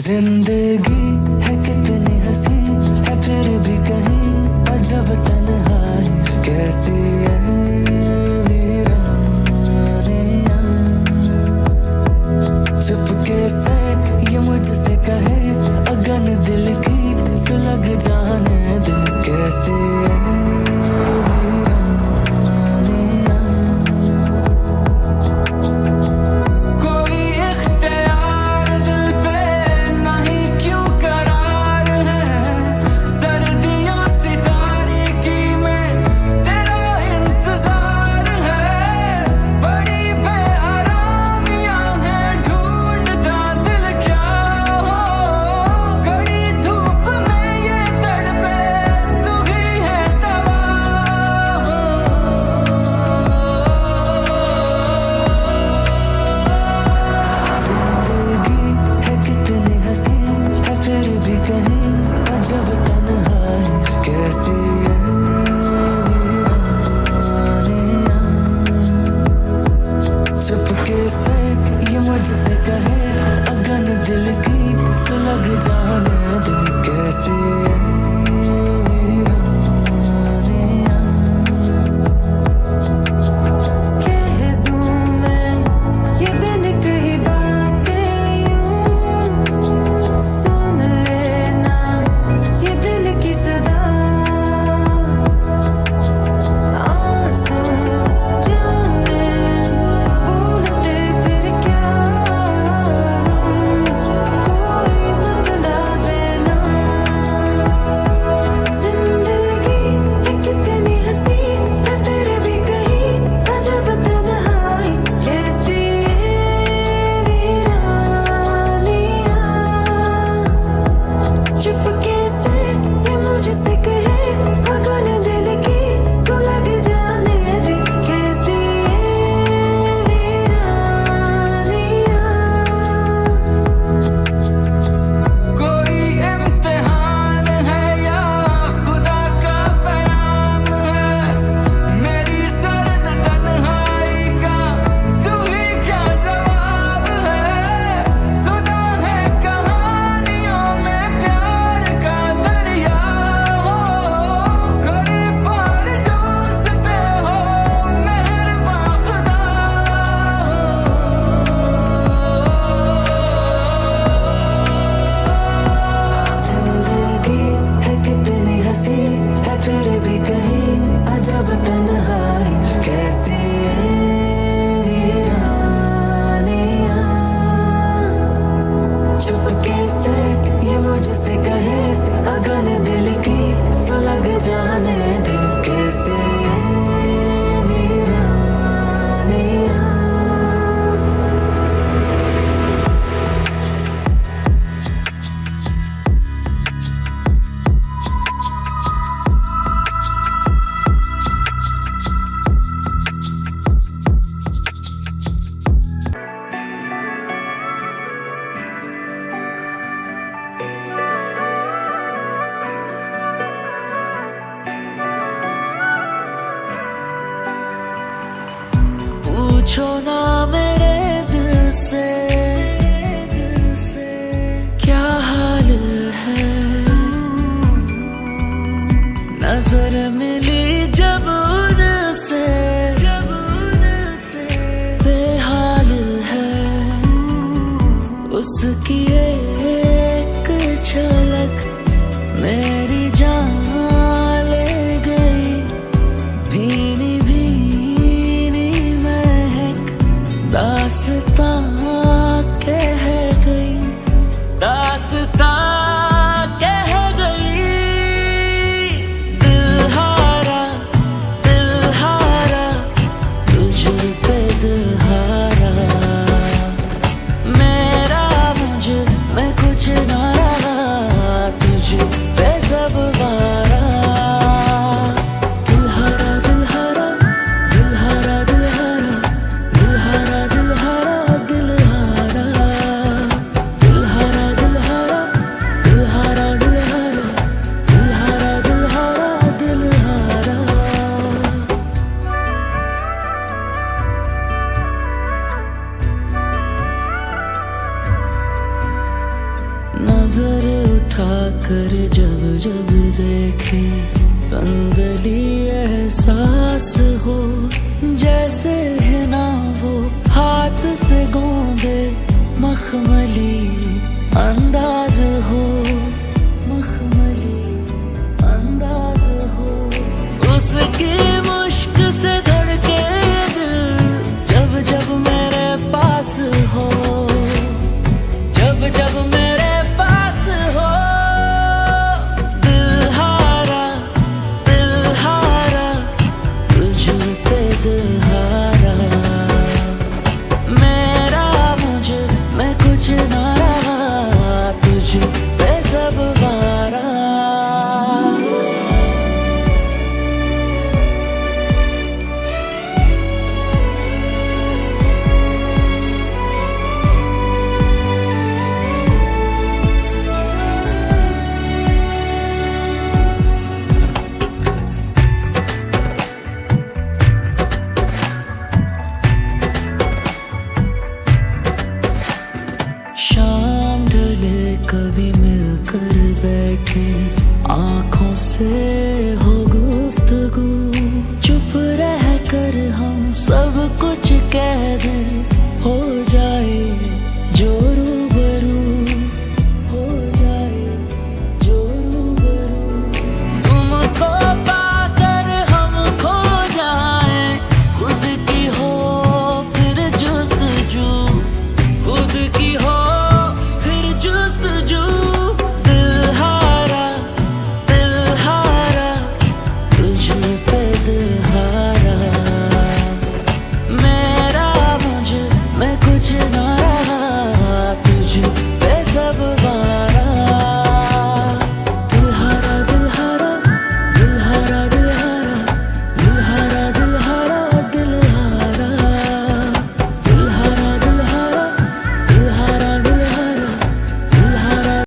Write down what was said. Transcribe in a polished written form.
जिंदगी है कितनी हंसी है फिर भी कहीं अजब तन्हाई कैसी है वीरानियां। चुपके से ये मुझसे कहे अगन दिल की सुलग जाने दे कैसी है मुझसे कहे अगन दिल की सुलग जाने दे कैसी है वीरानियां। कह दूं मैं ये बिन कही बातें यूं सुन लेना ये दिल की सदा आंसू जाने बोलते फिर क्या मुझसे कहे अगन दिल की सुलग जाने दे कैसे वीरानियां। पूछो ना मेरे दिल से क्या हाल है। नजर मिली जब उनसे बेहाल है। उसकी एक झलक मेरी जान ले गई। भीनी दास्तां कह गई, दास्तां कह गई। दिल हारा तुझ पे दिल हारा। मेरा मुझ में कुछ ना रहा तुझ पे सब वारा। दिल हारा दिल हारा दिल हारा दिल हारा दिल हारा दिल हारा दिल हारा दिल हारा दिल हारा नजर उठा कर जब जब देखे, संदली एहसास हो जैसे है ना वो हाथ से गोंदे मखमली अंदाज हो, मखमली अंदाज हो। उसकी मुश्क से धड़के दिल जब जब मेरे पास हो, जब जब मेरे पास हो। दिल हारा तुझ पे दिल हारा, मेरा मुझे मैं कुछ ना रहा, तुझ पे सब वारा। शाम ढले कभी मिलकर बैठे, आंखों से हो गुफ्तगू, चुप रह कर हम सब कुछ कह दें।